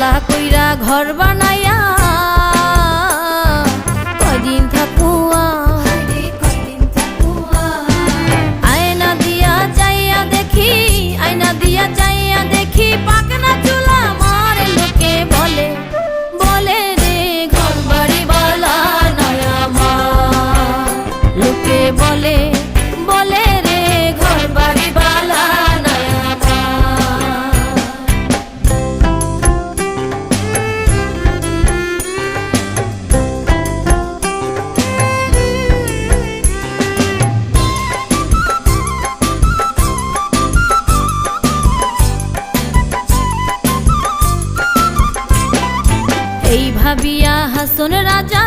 পাকা কইরা ঘর বানাইয়া কয়দিন থাকুয়া আয়না দিয়া যাইয়া দেখি, আয়না দিয়া যাইয়া দেখি পাকনা চুলা মারে লোকে বলে, বলে রে ঘর বাড়ি বালা নয়া মা। লোকে বলে, বলে রে ঘর বাড়ি বালা নয়া মা। এই ভাবিয়া হাসন রাজা